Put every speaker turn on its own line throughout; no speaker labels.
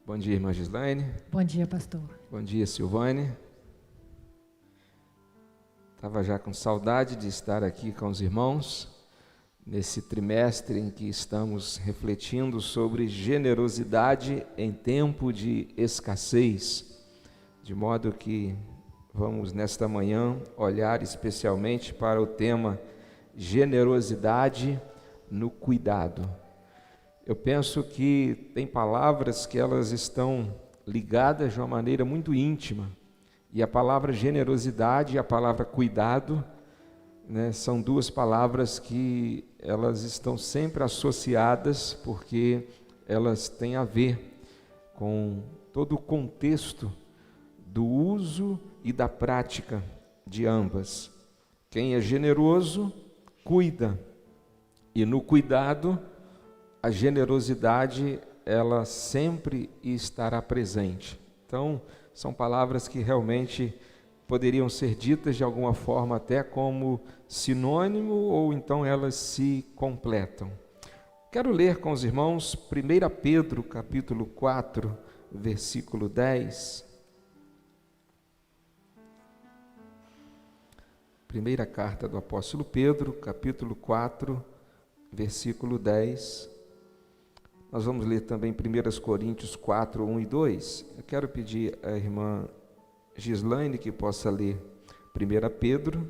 Bom dia, irmã Gislaine.
Bom dia, pastor.
Bom dia, Silvane. Estava já com saudade de estar aqui com os irmãos, nesse trimestre em que estamos refletindo sobre generosidade em tempo de escassez, de modo que vamos nesta manhã olhar especialmente para o tema generosidade no cuidado. Eu penso que tem palavras que elas estão ligadas de uma maneira muito íntima, e a palavra generosidade e a palavra cuidado, são duas palavras que elas estão sempre associadas, porque elas têm a ver com todo o contexto do uso e da prática de ambas. Quem é generoso, cuida, e no cuidado, a generosidade, ela sempre estará presente. Então, são palavras que realmente poderiam ser ditas de alguma forma até como sinônimo, ou então elas se completam. Quero ler com os irmãos 1 Pedro, capítulo 4, versículo 10. Primeira carta do apóstolo Pedro, capítulo 4, versículo 10. Nós vamos ler também 1 Coríntios 4, 1 e 2. Eu quero pedir à irmã Gislaine que possa ler 1 Pedro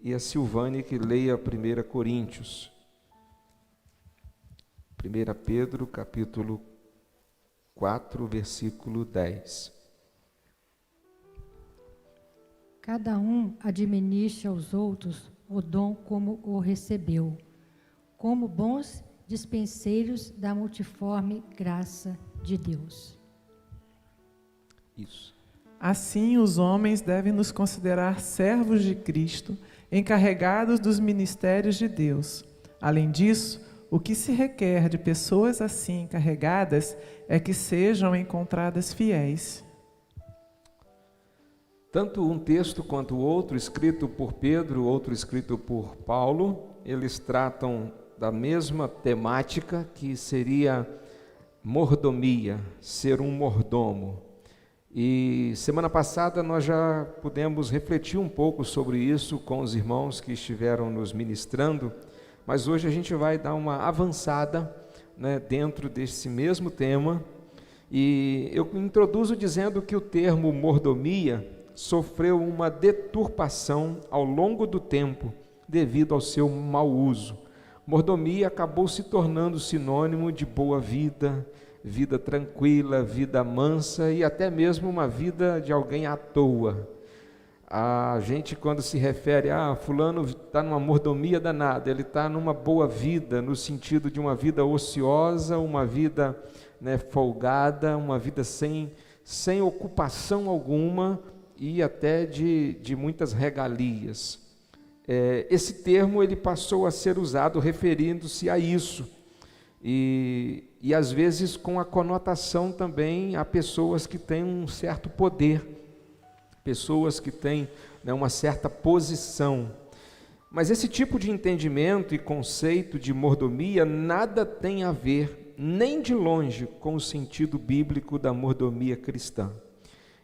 e a Silvane que leia 1 Coríntios. 1 Pedro, capítulo 4, versículo 10.
Cada um administre aos outros o dom como o recebeu, como bons dispenseiros da multiforme graça de Deus.
Isso.
Assim, os homens devem nos considerar servos de Cristo, encarregados dos ministérios de Deus. Além disso, o que se requer de pessoas assim encarregadas é que sejam encontradas fiéis.
Tanto um texto quanto o outro, escrito por Pedro, outro escrito por Paulo, eles tratam da mesma temática, que seria mordomia, ser um mordomo. E semana passada nós já pudemos refletir um pouco sobre isso com os irmãos que estiveram nos ministrando, mas hoje a gente vai dar uma avançada, dentro desse mesmo tema. E eu introduzo dizendo que o termo mordomia sofreu uma deturpação ao longo do tempo devido ao seu mau uso. Mordomia acabou se tornando sinônimo de boa vida, vida tranquila, vida mansa e até mesmo uma vida de alguém à toa. A gente, quando se refere a fulano está numa mordomia danada, ele está numa boa vida, no sentido de uma vida ociosa, uma vida folgada, uma vida sem ocupação alguma e até de muitas regalias. Esse termo ele passou a ser usado referindo-se a isso, e às vezes com a conotação também a pessoas que têm um certo poder, pessoas que têm uma certa posição. Mas esse tipo de entendimento e conceito de mordomia nada tem a ver, nem de longe, com o sentido bíblico da mordomia cristã.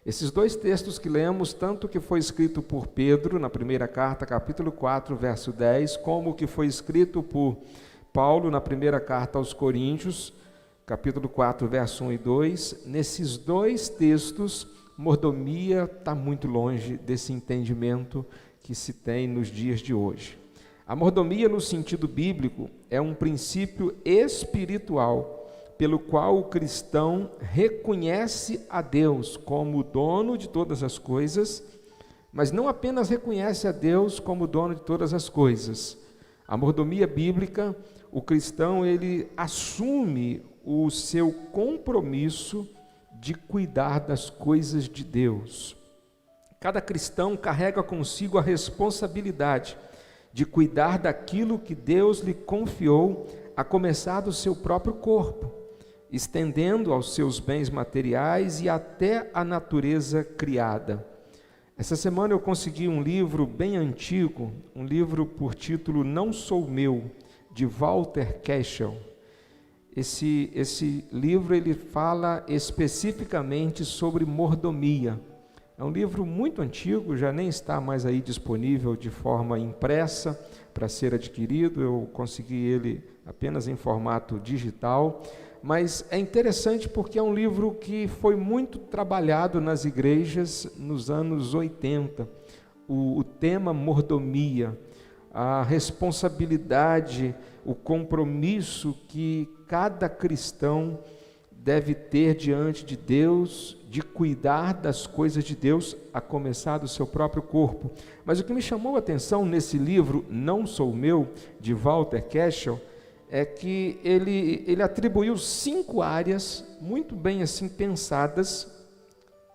Esses dois textos que lemos, tanto o que foi escrito por Pedro, na primeira carta, capítulo 4, verso 10, como o que foi escrito por Paulo, na primeira carta aos Coríntios, capítulo 4, verso 1 e 2, nesses dois textos, mordomia está muito longe desse entendimento que se tem nos dias de hoje. A mordomia, no sentido bíblico, é um princípio espiritual, pelo qual o cristão reconhece a Deus como o dono de todas as coisas, mas não apenas reconhece a Deus como o dono de todas as coisas. A mordomia bíblica, o cristão ele assume o seu compromisso de cuidar das coisas de Deus. Cada cristão carrega consigo a responsabilidade de cuidar daquilo que Deus lhe confiou, a começar do seu próprio corpo, estendendo aos seus bens materiais e até a natureza criada. Essa semana eu consegui um livro bem antigo, um livro por título Não Sou Meu, de Walter Cashel. Esse livro ele fala especificamente sobre mordomia. É um livro muito antigo, já nem está mais aí disponível de forma impressa para ser adquirido. Eu consegui ele apenas em formato digital, mas é interessante porque é um livro que foi muito trabalhado nas igrejas nos anos 80. O tema mordomia, a responsabilidade, o compromisso que cada cristão deve ter diante de Deus, de cuidar das coisas de Deus, a começar do seu próprio corpo. Mas o que me chamou a atenção nesse livro, Não Sou Meu, de Walter Cashel, é que ele atribuiu 5 áreas muito bem assim pensadas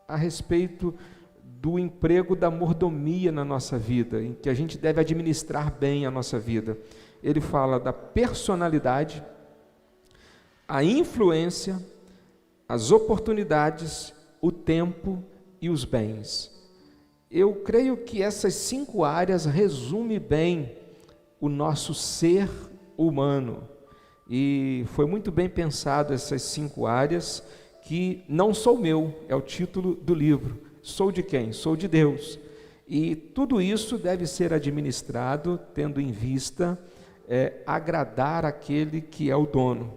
a respeito do emprego da mordomia na nossa vida, em que a gente deve administrar bem a nossa vida. Ele fala da personalidade, a influência, as oportunidades, o tempo e os bens. Eu creio que essas 5 áreas resumem bem o nosso ser humano. E foi muito bem pensado essas 5 áreas, que não sou meu, é o título do livro. Sou de quem? Sou de Deus. E tudo isso deve ser administrado tendo em vista agradar aquele que é o dono.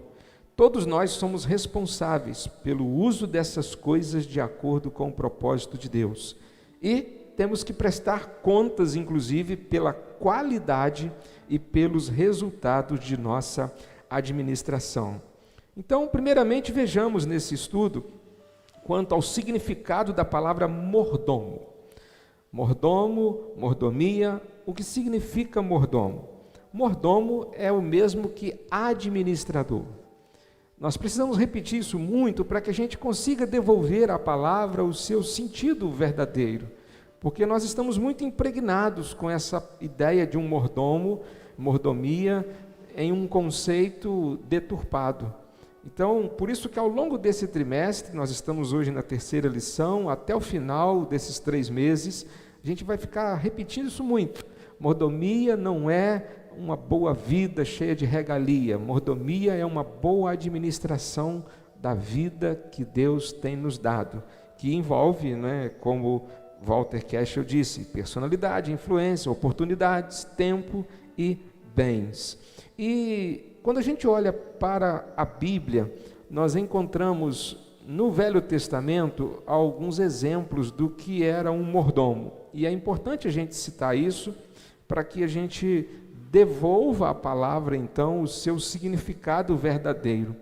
Todos nós somos responsáveis pelo uso dessas coisas de acordo com o propósito de Deus. E temos que prestar contas, inclusive, pela qualidade e pelos resultados de nossa administração. Então, primeiramente, vejamos nesse estudo quanto ao significado da palavra mordomo. Mordomo, mordomia, o que significa mordomo? Mordomo é o mesmo que administrador. Nós precisamos repetir isso muito para que a gente consiga devolver à palavra o seu sentido verdadeiro, porque nós estamos muito impregnados com essa ideia de um mordomo, mordomia, em um conceito deturpado. Então, por isso que ao longo desse trimestre, nós estamos hoje na 3ª lição, até o final desses 3 meses, a gente vai ficar repetindo isso muito. Mordomia não é uma boa vida cheia de regalia. Mordomia é uma boa administração da vida que Deus tem nos dado, que envolve, como Walter Cashel disse, personalidade, influência, oportunidades, tempo e bens. E quando a gente olha para a Bíblia, nós encontramos no Velho Testamento alguns exemplos do que era um mordomo. E é importante a gente citar isso para que a gente devolva à palavra, então, o seu significado verdadeiro.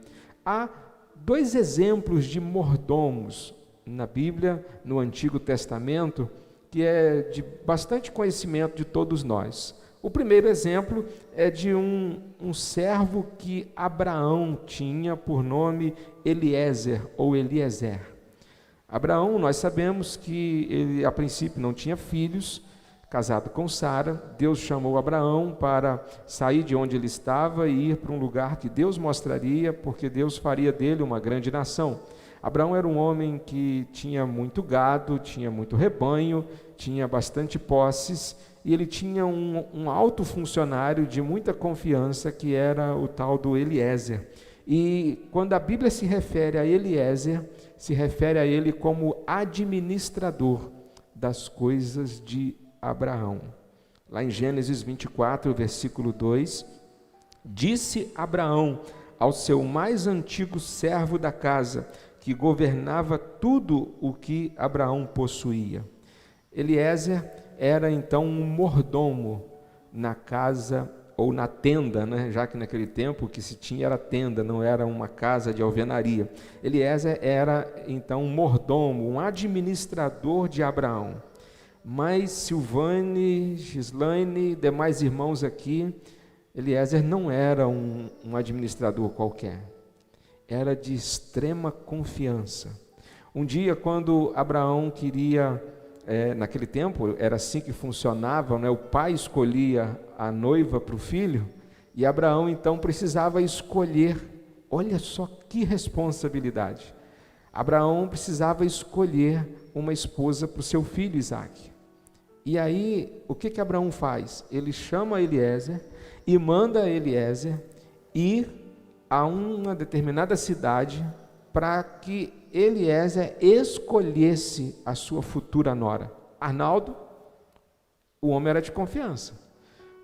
Há 2 exemplos de mordomos na Bíblia, no Antigo Testamento, que é de bastante conhecimento de todos nós. O primeiro exemplo é de um servo que Abraão tinha por nome Eliezer ou Eliezer. Abraão, nós sabemos que ele a princípio não tinha filhos, casado com Sara. Deus chamou Abraão para sair de onde ele estava e ir para um lugar que Deus mostraria, porque Deus faria dele uma grande nação. Abraão era um homem que tinha muito gado, tinha muito rebanho, tinha bastante posses, e ele tinha um alto funcionário de muita confiança, que era o tal do Eliezer. E quando a Bíblia se refere a Eliezer, se refere a ele como administrador das coisas de Abraão. Lá em Gênesis 24, versículo 2, disse Abraão ao seu mais antigo servo da casa, que governava tudo o que Abraão possuía. Eliezer era então um mordomo na casa ou na tenda, já que naquele tempo o que se tinha era tenda, não era uma casa de alvenaria. Eliezer era então um mordomo, um administrador de Abraão. Mas Silvane, Gislaine, demais irmãos aqui, Eliezer não era um administrador qualquer. Era de extrema confiança. Um dia, quando Abraão queria, naquele tempo era assim que funcionava, o pai escolhia a noiva para o filho, e Abraão então precisava escolher. Olha só que responsabilidade. Abraão precisava escolher uma esposa para o seu filho Isaque. E aí, o que Abraão faz? Ele chama Eliezer e manda Eliezer ir a uma determinada cidade para que Eliezer escolhesse a sua futura nora. Arnaldo, o homem era de confiança,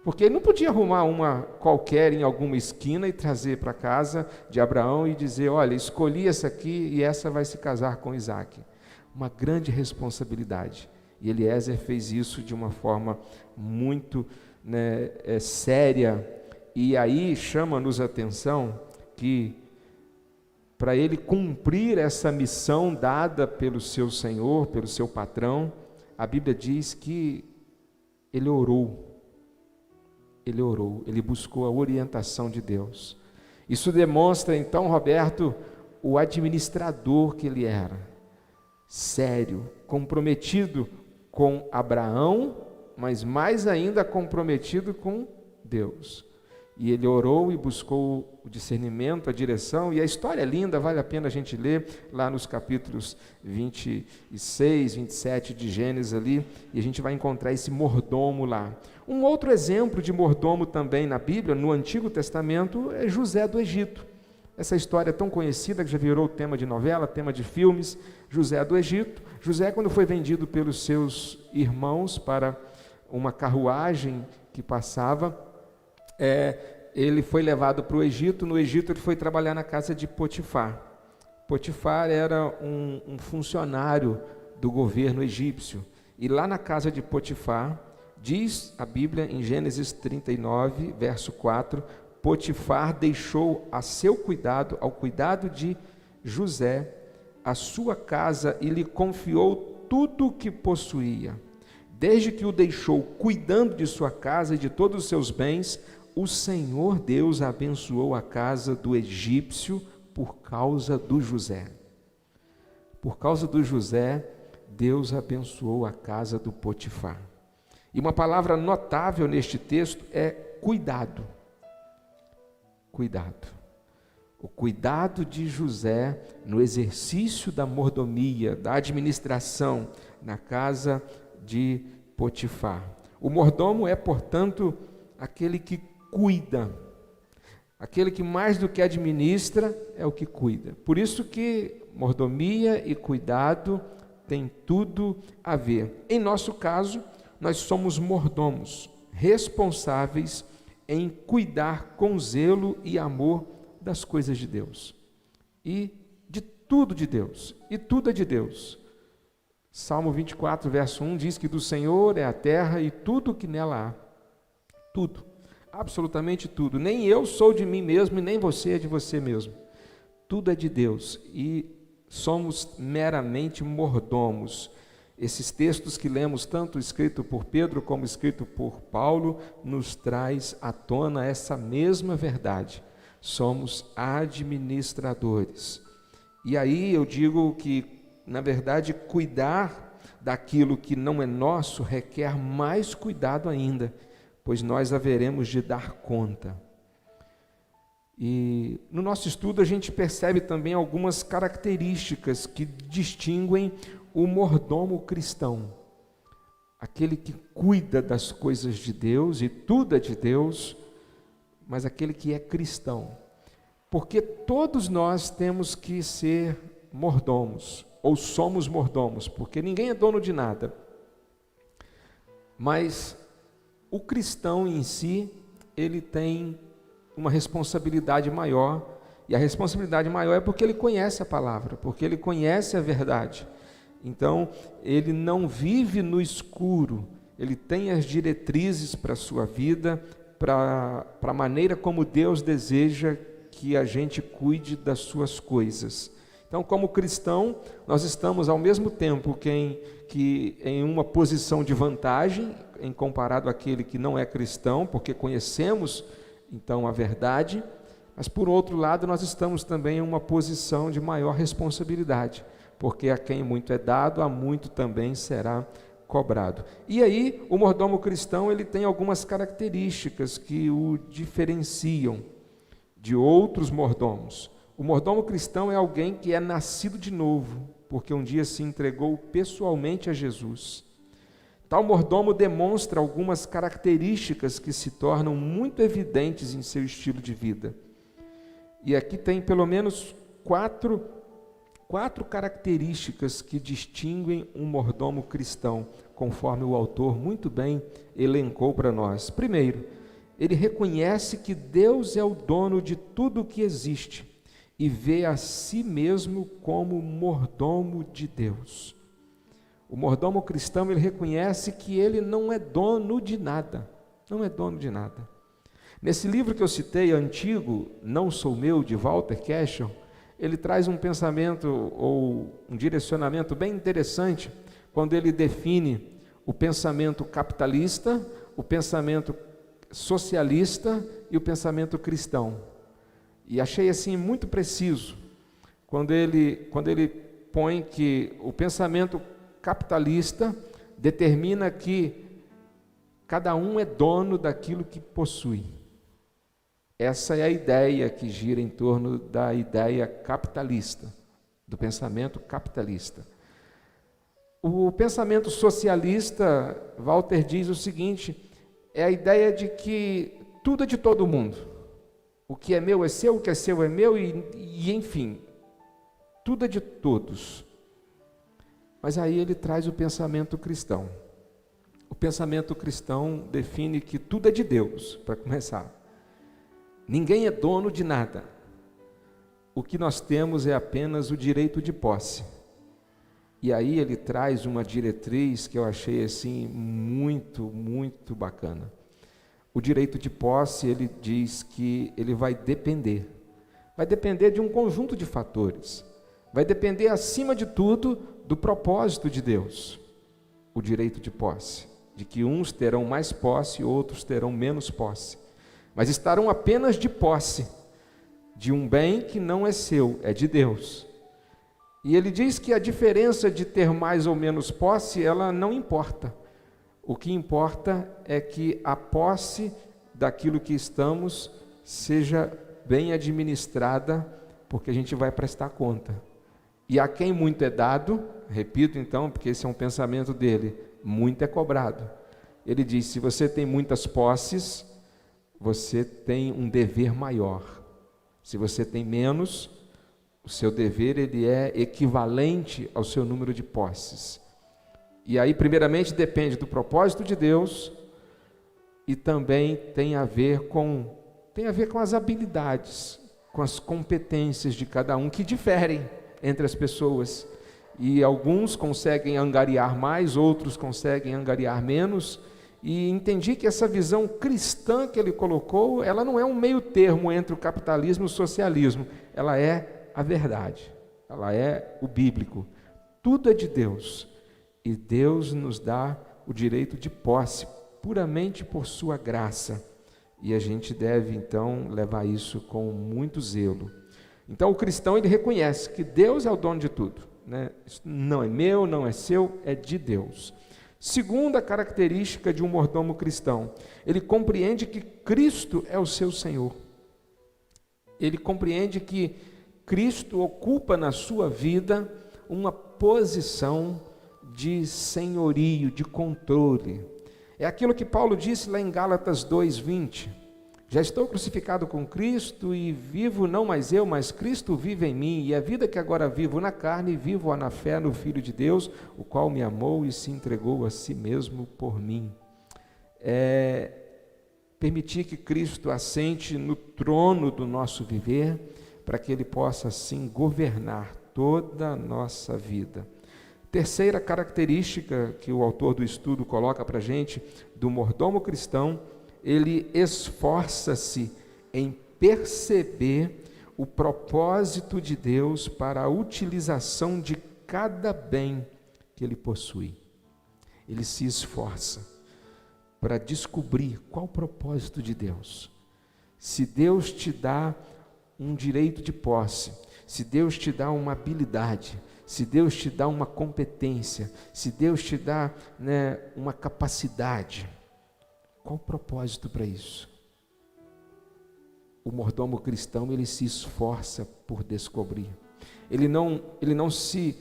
porque ele não podia arrumar uma qualquer em alguma esquina e trazer para casa de Abraão e dizer: olha, escolhi essa aqui e essa vai se casar com Isaac. Uma grande responsabilidade. E Eliezer fez isso de uma forma muito séria. E aí chama-nos a atenção que, para ele cumprir essa missão dada pelo seu Senhor, pelo seu patrão, a Bíblia diz que ele orou, ele buscou a orientação de Deus. Isso demonstra então, Roberto, o administrador que ele era, sério, comprometido com Abraão, mas mais ainda comprometido com Deus. E ele orou e buscou o discernimento, a direção, e a história é linda, vale a pena a gente ler lá nos capítulos 26, 27 de Gênesis ali, e a gente vai encontrar esse mordomo lá. Um outro exemplo de mordomo também na Bíblia, no Antigo Testamento, é José do Egito. Essa história é tão conhecida que já virou tema de novela, tema de filmes. José do Egito. José, quando foi vendido pelos seus irmãos para uma carruagem que passava, ele foi levado para o Egito. No Egito ele foi trabalhar na casa de Potifar. Potifar era um funcionário do governo egípcio. E lá na casa de Potifar, diz a Bíblia em Gênesis 39, verso 4, Potifar deixou a seu cuidado, ao cuidado de José, a sua casa e lhe confiou tudo o que possuía. Desde que o deixou cuidando de sua casa e de todos os seus bens, o Senhor Deus abençoou a casa do egípcio por causa do José. Por causa do José, Deus abençoou a casa do Potifar. E uma palavra notável neste texto é cuidado. Cuidado. O cuidado de José no exercício da mordomia, da administração na casa de Potifar. O mordomo é, portanto, aquele que cuida, aquele que mais do que administra é o que cuida. Por isso que mordomia e cuidado têm tudo a ver. Em nosso caso, nós somos mordomos, responsáveis em cuidar com zelo e amor das coisas de Deus e de tudo de Deus, e tudo é de Deus. Salmo 24, verso 1 diz que do Senhor é a terra e tudo o que nela há. Tudo, absolutamente tudo. Nem eu sou de mim mesmo e nem você é de você mesmo. Tudo é de Deus e somos meramente mordomos. Esses textos que lemos, tanto escrito por Pedro como escrito por Paulo, nos traz à tona essa mesma verdade. Somos administradores. E aí eu digo que, na verdade, cuidar daquilo que não é nosso requer mais cuidado ainda, pois nós haveremos de dar conta. E no nosso estudo a gente percebe também algumas características que distinguem o mordomo cristão, aquele que cuida das coisas de Deus e tudo é de Deus, mas aquele que é cristão, porque todos nós temos que ser mordomos, ou somos mordomos, porque ninguém é dono de nada, mas o cristão em si, ele tem uma responsabilidade maior, e a responsabilidade maior é porque ele conhece a palavra, porque ele conhece a verdade. Então, ele não vive no escuro, ele tem as diretrizes para a sua vida, para a maneira como Deus deseja que a gente cuide das suas coisas. Então, como cristão, nós estamos ao mesmo tempo que em uma posição de vantagem, em comparado àquele que não é cristão, porque conhecemos então a verdade, mas por outro lado nós estamos também em uma posição de maior responsabilidade, porque a quem muito é dado, a muito também será cobrado. E aí, o mordomo cristão, ele tem algumas características que o diferenciam de outros mordomos. O mordomo cristão é alguém que é nascido de novo, porque um dia se entregou pessoalmente a Jesus. Tal mordomo demonstra algumas características que se tornam muito evidentes em seu estilo de vida. E aqui tem pelo menos quatro características que distinguem um mordomo cristão, conforme o autor muito bem elencou para nós. Primeiro, ele reconhece que Deus é o dono de tudo o que existe e vê a si mesmo como mordomo de Deus. O mordomo cristão, ele reconhece que ele não é dono de nada, não é dono de nada. Nesse livro que eu citei, antigo, Não Sou Meu, de Walter Cashel, ele traz um pensamento ou um direcionamento bem interessante, quando ele define o pensamento capitalista, o pensamento socialista e o pensamento cristão. E achei assim muito preciso, quando ele põe que o pensamento capitalista determina que cada um é dono daquilo que possui. Essa é a ideia que gira em torno da ideia capitalista, do pensamento capitalista. O pensamento socialista, Walter diz o seguinte, é a ideia de que tudo é de todo mundo. O que é meu é seu, o que é seu é meu e enfim, tudo é de todos. Mas aí ele traz o pensamento cristão. O pensamento cristão define que tudo é de Deus, para começar. Ninguém é dono de nada. O que nós temos é apenas o direito de posse. E aí ele traz uma diretriz que eu achei assim muito, muito bacana. O direito de posse, ele diz que ele vai depender de um conjunto de fatores. Vai depender, acima de tudo, do propósito de Deus. O direito de posse, de que uns terão mais posse e outros terão menos posse. Mas estarão apenas de posse de um bem que não é seu, é de Deus. E ele diz que a diferença de ter mais ou menos posse, ela não importa. O que importa é que a posse daquilo que estamos seja bem administrada, porque a gente vai prestar conta. E a quem muito é dado, repito então, porque esse é um pensamento dele, muito é cobrado. Ele diz, se você tem muitas posses, você tem um dever maior. Se você tem menos, o seu dever ele é equivalente ao seu número de posses. E aí, primeiramente, depende do propósito de Deus e também tem a ver com as habilidades, com as competências de cada um, que diferem entre as pessoas. E alguns conseguem angariar mais, outros conseguem angariar menos. E entendi que essa visão cristã que ele colocou, ela não é um meio termo entre o capitalismo e o socialismo, ela é a verdade, ela é o bíblico. Tudo é de Deus e Deus nos dá o direito de posse, puramente por sua graça. E a gente deve então levar isso com muito zelo. Então o cristão ele reconhece que Deus é o dono de tudo, né? Isso não é meu, não é seu, é de Deus. Segunda característica de um mordomo cristão, ele compreende que Cristo é o seu Senhor. Ele compreende que Cristo ocupa na sua vida uma posição de senhorio, de controle. É aquilo que Paulo disse lá em Gálatas 2:20. Já estou crucificado com Cristo e vivo não mais eu, mas Cristo vive em mim. E a vida que agora vivo na carne, vivo-a na fé no Filho de Deus, o qual me amou e se entregou a si mesmo por mim. Permitir que Cristo assente no trono do nosso viver, para que Ele possa assim governar toda a nossa vida. Terceira característica que o autor do estudo coloca para a gente, do mordomo cristão, ele esforça-se em perceber o propósito de Deus para a utilização de cada bem que ele possui. Ele se esforça para descobrir qual o propósito de Deus. Se Deus te dá um direito de posse, se Deus te dá uma habilidade, se Deus te dá uma competência, se Deus te dá, uma capacidade, qual o propósito para isso? O mordomo cristão, ele se esforça por descobrir. Ele não se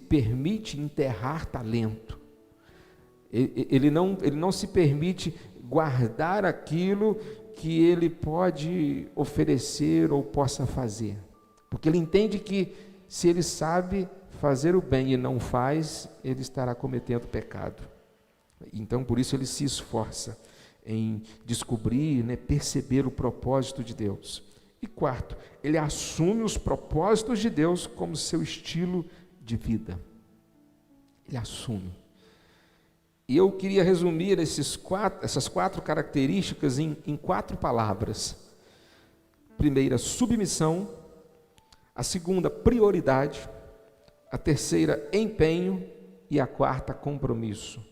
permite enterrar talento. Ele não se permite guardar aquilo que ele pode oferecer ou possa fazer. Porque ele entende que se ele sabe fazer o bem e não faz, ele estará cometendo pecado. Então, por isso ele se esforça em descobrir, perceber o propósito de Deus. E quarto, ele assume os propósitos de Deus como seu estilo de vida. Ele assume. E eu queria resumir essas quatro características em 4 palavras. Primeira, submissão. A segunda, prioridade. A terceira, empenho. E a quarta, compromisso.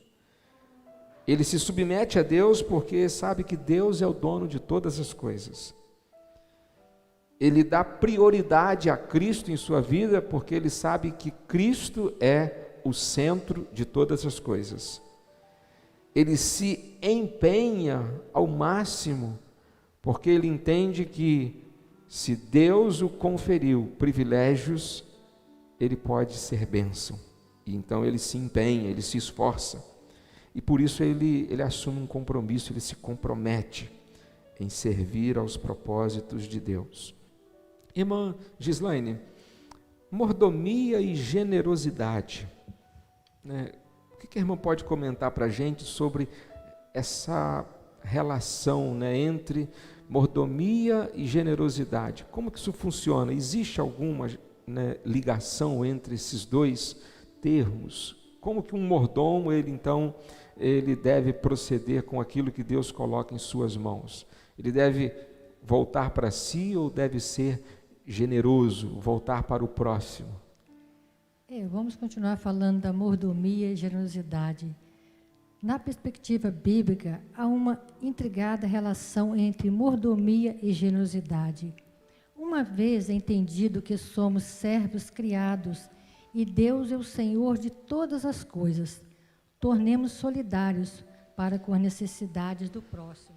Ele se submete a Deus porque sabe que Deus é o dono de todas as coisas. Ele dá prioridade a Cristo em sua vida porque ele sabe que Cristo é o centro de todas as coisas. Ele se empenha ao máximo porque ele entende que se Deus o conferiu privilégios, ele pode ser bênção. E então ele se empenha, ele se esforça. E por isso ele assume um compromisso, ele se compromete em servir aos propósitos de Deus. Irmã Gislaine, mordomia e generosidade, o que a irmã pode comentar para a gente sobre essa relação entre mordomia e generosidade? Como que isso funciona? Existe alguma ligação entre esses dois termos? Como que um mordomo, ele deve proceder com aquilo que Deus coloca em suas mãos? Ele deve voltar para si ou deve ser generoso, voltar para o próximo?
Vamos continuar falando da mordomia e generosidade. Na perspectiva bíblica, há uma intrigada relação entre mordomia e generosidade. Uma vez entendido que somos servos criados e Deus é o Senhor de todas as coisas, tornemos solidários para com as necessidades do próximo.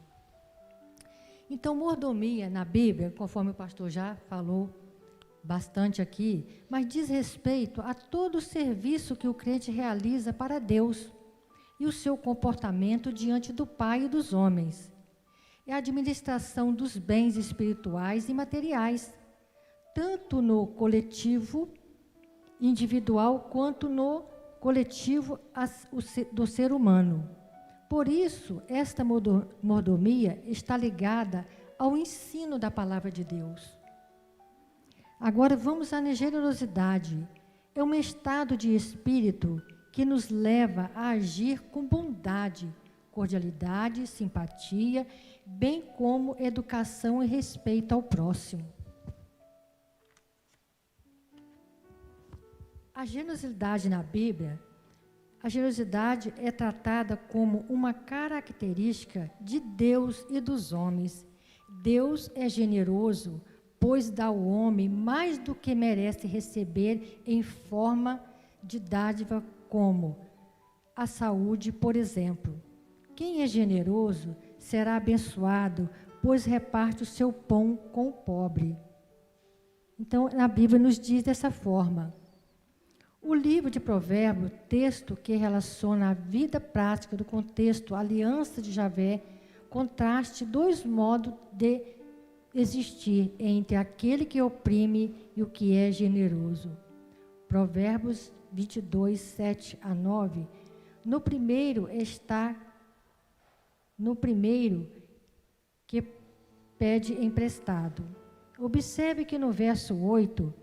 Então, mordomia na Bíblia, conforme o pastor já falou bastante aqui, mas diz respeito a todo o serviço que o crente realiza para Deus e o seu comportamento diante do Pai e dos homens. É a administração dos bens espirituais e materiais, tanto no coletivo individual quanto no coletivo do ser humano. Por isso, esta mordomia está ligada ao ensino da palavra de Deus. Agora vamos à generosidade. É um estado de espírito que nos leva a agir com bondade, cordialidade, simpatia, bem como educação e respeito ao próximo. A generosidade na Bíblia, a generosidade é tratada como uma característica de Deus e dos homens. Deus é generoso, pois dá ao homem mais do que merece receber em forma de dádiva, como a saúde, por exemplo. Quem é generoso será abençoado, pois reparte o seu pão com o pobre. Então, a Bíblia nos diz dessa forma. O livro de Provérbios, texto que relaciona a vida prática do contexto, a aliança de Javé, contraste 2 modos de existir entre aquele que oprime e o que é generoso. Provérbios 22, 7 a 9. No primeiro que pede emprestado. Observe que no verso 8,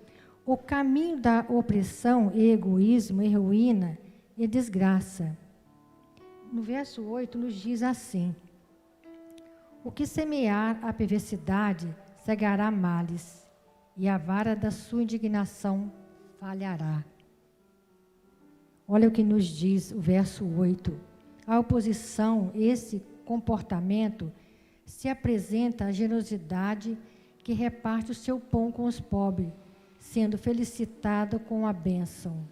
o caminho da opressão e egoísmo e ruína e desgraça. No verso 8 nos diz assim: o que semear a perversidade cegará males, e a vara da sua indignação falhará. Olha o que nos diz o verso 8. A oposição, esse comportamento, se apresenta a generosidade que reparte o seu pão com os pobres, sendo felicitado com a bênção.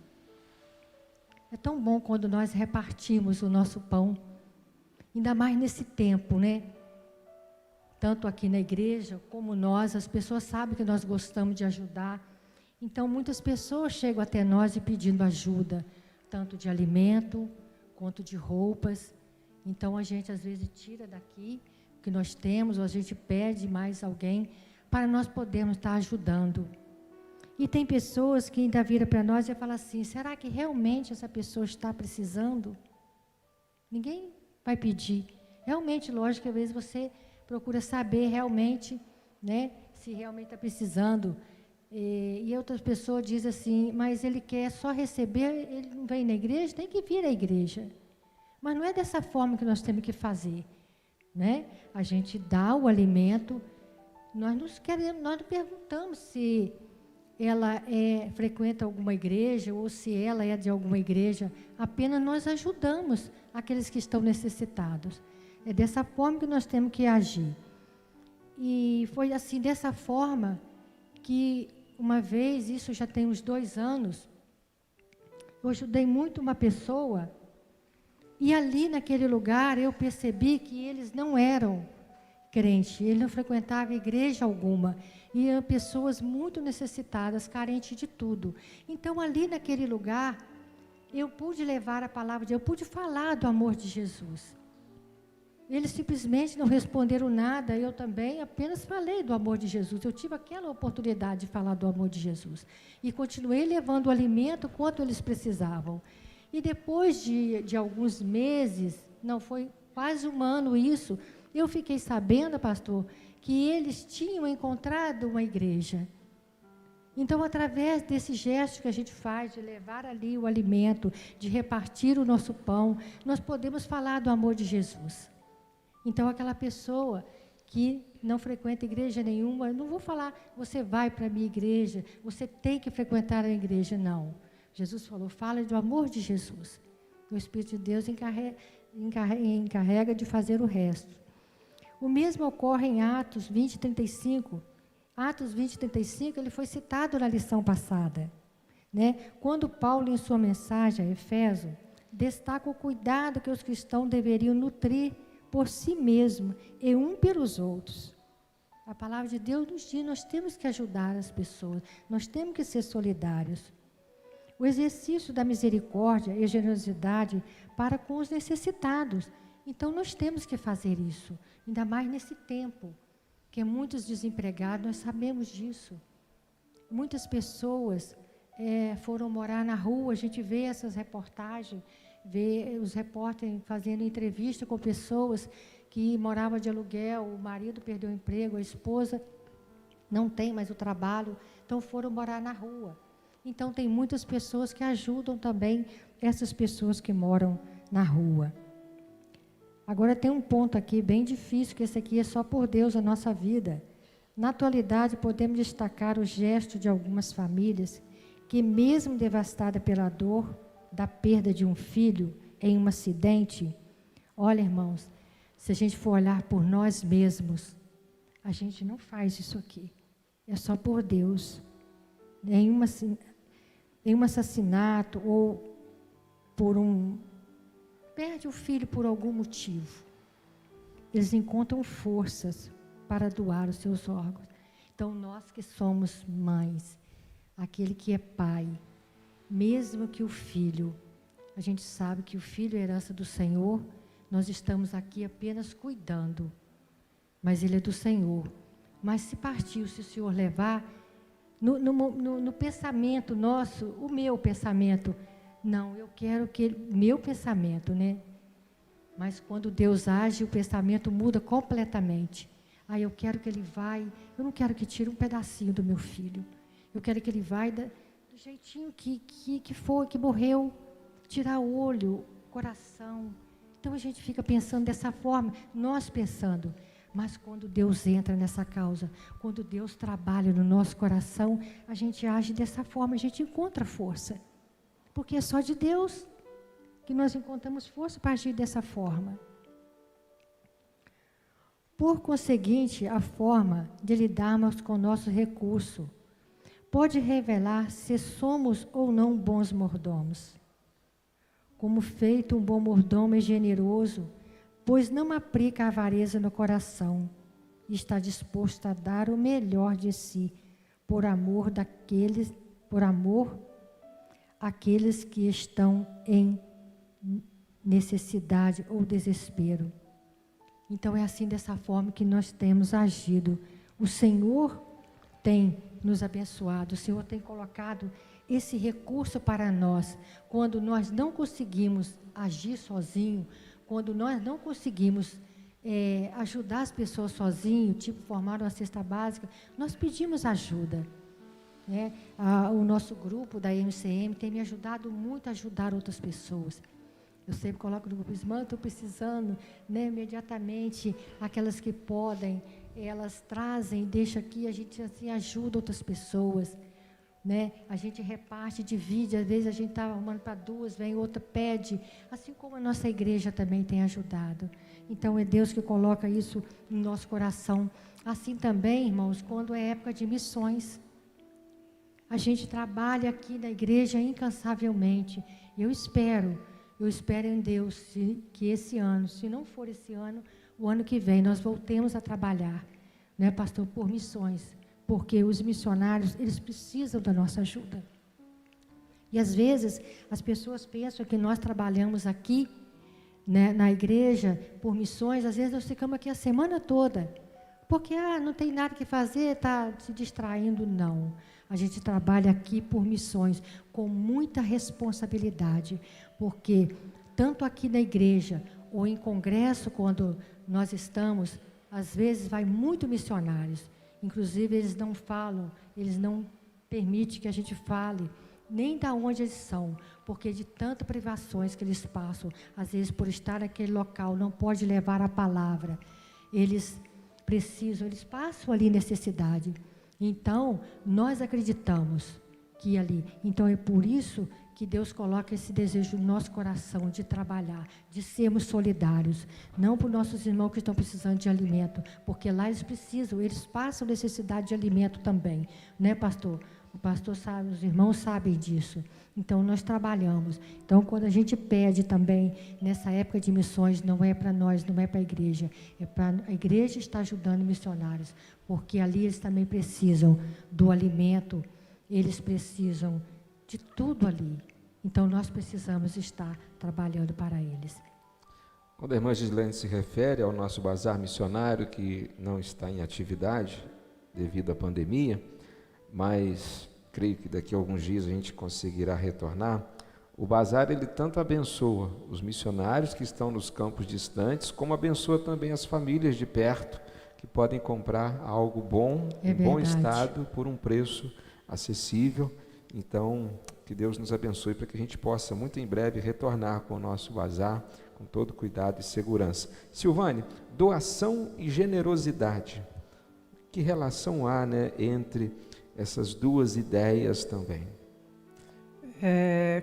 É tão bom quando nós repartimos o nosso pão, ainda mais nesse tempo, Tanto aqui na igreja, como nós, as pessoas sabem que nós gostamos de ajudar. Então, muitas pessoas chegam até nós e pedindo ajuda, tanto de alimento, quanto de roupas. Então a gente às vezes tira daqui o que nós temos, ou a gente pede mais alguém para nós podermos estar ajudando. E tem pessoas que ainda viram para nós e falam assim, será que realmente essa pessoa está precisando? Ninguém vai pedir. Realmente, lógico, que às vezes você procura saber realmente, né, se realmente está precisando. E outras pessoas dizem assim, mas ele quer só receber, ele não vem na igreja, tem que vir à igreja. Mas não é dessa forma que nós temos que fazer, né? A gente dá o alimento, nós não perguntamos se ela frequenta alguma igreja ou se ela é de alguma igreja, apenas nós ajudamos aqueles que estão necessitados. É dessa forma que nós temos que agir. E foi assim, dessa forma, que uma vez, isso já tem uns 2 anos, eu ajudei muito uma pessoa, e ali naquele lugar eu percebi que eles não eram crentes, eles não frequentavam igreja alguma, e eram pessoas muito necessitadas, carentes de tudo. Então ali naquele lugar, eu pude levar a palavra de Deus, eu pude falar do amor de Jesus. Eles simplesmente não responderam nada, eu também apenas falei do amor de Jesus. Eu tive aquela oportunidade de falar do amor de Jesus. E continuei levando o alimento quanto eles precisavam. E depois de alguns meses, não foi quase 1 ano isso, eu fiquei sabendo, pastor, que eles tinham encontrado uma igreja. Então, através desse gesto que a gente faz, de levar ali o alimento, de repartir o nosso pão, nós podemos falar do amor de Jesus. Então, aquela pessoa que não frequenta igreja nenhuma, eu não vou falar, você vai para a minha igreja, você tem que frequentar a igreja, não. Jesus falou, fala do amor de Jesus. O Espírito de Deus encarrega de fazer o resto. O mesmo ocorre em Atos 20, 35. Atos 20, 35, ele foi citado na lição passada, né? Quando Paulo, em sua mensagem a Eféso, destaca o cuidado que os cristãos deveriam nutrir por si mesmos e um pelos outros. A palavra de Deus nos diz, nós temos que ajudar as pessoas, nós temos que ser solidários. O exercício da misericórdia e generosidade para com os necessitados. Então, nós temos que fazer isso, ainda mais nesse tempo, que muitos desempregados, nós sabemos disso. Muitas pessoas foram morar na rua, a gente vê essas reportagens, vê os repórteres fazendo entrevista com pessoas que moravam de aluguel, o marido perdeu o emprego, a esposa não tem mais o trabalho, então foram morar na rua. Então, tem muitas pessoas que ajudam também essas pessoas que moram na rua. Agora, tem um ponto aqui bem difícil, que esse aqui é só por Deus a nossa vida. Na atualidade, podemos destacar o gesto de algumas famílias que, mesmo devastada pela dor da perda de um filho em um acidente, olha, irmãos, se a gente for olhar por nós mesmos, a gente não faz isso aqui. É só por Deus. Em um assassinato ou perde o filho por algum motivo, eles encontram forças para doar os seus órgãos. Então, nós que somos mães, aquele que é pai, mesmo que o filho, a gente sabe que o filho é herança do Senhor, nós estamos aqui apenas cuidando, mas ele é do Senhor. Mas se partiu, se o Senhor levar, no pensamento nosso, o meu pensamento, não, eu quero que meu pensamento, né? Mas quando Deus age, o pensamento muda completamente. Aí eu quero que ele vai, eu não quero que tire um pedacinho do meu filho. Eu quero que ele vai do jeitinho que morreu, tirar o olho, coração. Então a gente fica pensando dessa forma, nós pensando. Mas quando Deus entra nessa causa, quando Deus trabalha no nosso coração, a gente age dessa forma, a gente encontra força. Porque é só de Deus que nós encontramos força para agir dessa forma. Por conseguinte, a forma de lidarmos com o nosso recurso pode revelar se somos ou não bons mordomos. Como feito, um bom mordomo é generoso, pois não aplica a avareza no coração e está disposto a dar o melhor de si, por amor àqueles que estão em necessidade ou desespero. Então é assim, dessa forma que nós temos agido. O Senhor tem nos abençoado, o Senhor tem colocado esse recurso para nós. Quando nós não conseguimos agir sozinho, quando nós não conseguimos ajudar as pessoas sozinho, tipo formar uma cesta básica, nós pedimos ajuda. O nosso grupo da MCM tem me ajudado muito a ajudar outras pessoas. Eu sempre coloco no grupo, irmã, estou precisando, imediatamente, aquelas que podem, elas trazem, deixam aqui, a gente assim ajuda outras pessoas. A gente reparte, divide, às vezes a gente está arrumando para 2, vem outra, pede, assim como a nossa igreja também tem ajudado. Então é Deus que coloca isso no nosso coração. Assim também, irmãos, quando é época de missões, a gente trabalha aqui na igreja incansavelmente. Eu espero em Deus que esse ano, se não for esse ano, o ano que vem, nós voltemos a trabalhar, pastor, por missões. Porque os missionários, eles precisam da nossa ajuda. E às vezes, as pessoas pensam que nós trabalhamos aqui, na igreja, por missões, às vezes nós ficamos aqui a semana toda, porque não tem nada que fazer, está se distraindo, não. A gente trabalha aqui por missões, com muita responsabilidade, porque tanto aqui na igreja, ou em congresso, quando nós estamos, às vezes vai muito missionários. Inclusive, eles não falam, eles não permitem que a gente fale, nem de onde eles são, porque de tantas privações que eles passam, às vezes por estar naquele local, não pode levar a palavra. Eles passam ali necessidade. Então, nós acreditamos que ali, então é por isso que Deus coloca esse desejo no nosso coração de trabalhar, de sermos solidários, não para os nossos irmãos que estão precisando de alimento, porque lá eles precisam, eles passam necessidade de alimento também, pastor? O pastor sabe, os irmãos sabem disso. Então, nós trabalhamos. Então, quando a gente pede também, nessa época de missões, não é para nós, não é para a igreja, é para a igreja estar ajudando missionários, porque ali eles também precisam do alimento, eles precisam de tudo ali. Então, nós precisamos estar trabalhando para eles.
Quando a irmã Gislene se refere ao nosso bazar missionário, que não está em atividade devido à pandemia, mas creio que daqui a alguns dias a gente conseguirá retornar, o bazar ele tanto abençoa os missionários que estão nos campos distantes, como abençoa também as famílias de perto, que podem comprar algo bom, em bom estado, por um preço acessível. Então, que Deus nos abençoe para que a gente possa muito em breve retornar com o nosso bazar, com todo cuidado e segurança. Silvane, doação e generosidade. Que relação há, entre essas duas ideias também?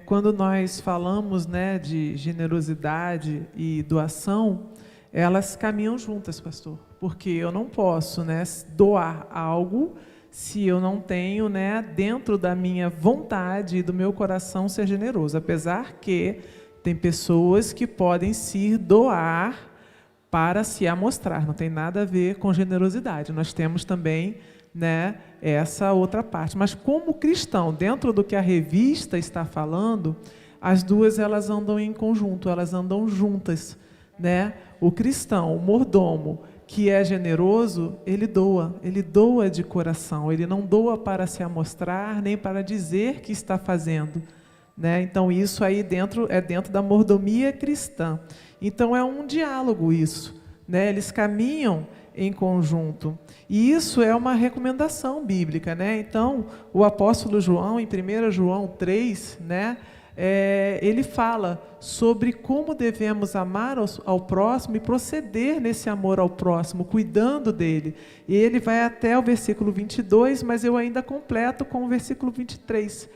Quando nós falamos, de generosidade e doação, elas caminham juntas, pastor. Porque eu não posso, doar algo se eu não tenho, dentro da minha vontade e do meu coração ser generoso. Apesar que tem pessoas que podem se doar para se amostrar, não tem nada a ver com generosidade. Nós temos também, essa outra parte. Mas como cristão, dentro do que a revista está falando, as duas elas andam em conjunto, elas andam juntas, O cristão, o mordomo, que é generoso, ele doa de coração, ele não doa para se amostrar, nem para dizer que está fazendo, Então isso aí é dentro da mordomia cristã. Então é um diálogo isso, Eles caminham em conjunto. E isso é uma recomendação bíblica, Então, o apóstolo João, em 1 João 3, ele fala sobre como devemos amar ao próximo e proceder nesse amor ao próximo, cuidando dele. E ele vai até o versículo 22, mas eu ainda completo com o versículo 23,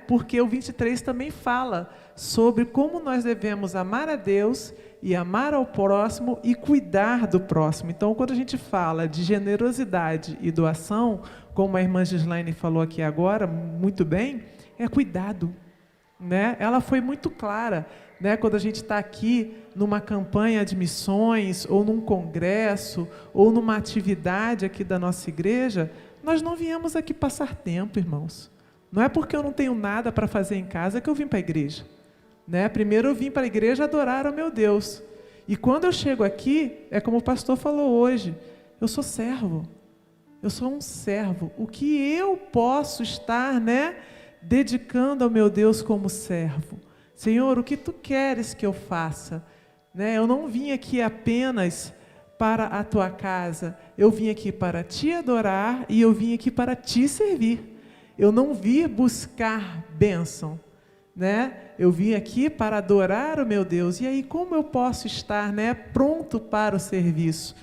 Porque o 23 também fala sobre como nós devemos amar a Deus e amar ao próximo e cuidar do próximo. Então, quando a gente fala de generosidade e doação, como a irmã Gislaine falou aqui agora, muito bem, é cuidado, Ela foi muito clara, Quando a gente está aqui numa campanha de missões, ou num congresso, ou numa atividade aqui da nossa igreja, nós não viemos aqui passar tempo, irmãos. Não é porque eu não tenho nada para fazer em casa que eu vim para a igreja. né? Primeiro eu vim para a igreja adorar ao meu Deus. E quando eu chego aqui, é como o pastor falou hoje, eu sou servo. Eu sou um servo. O que eu posso estar, né, dedicando ao meu Deus como servo? Senhor, o que tu queres que eu faça? Né? Eu não vim aqui apenas para a tua casa. Eu vim aqui para te adorar e eu vim aqui para te servir. Eu não vim buscar bênção, né? Eu vim aqui para adorar o meu Deus. E aí, como eu posso estar, né, pronto para o serviço?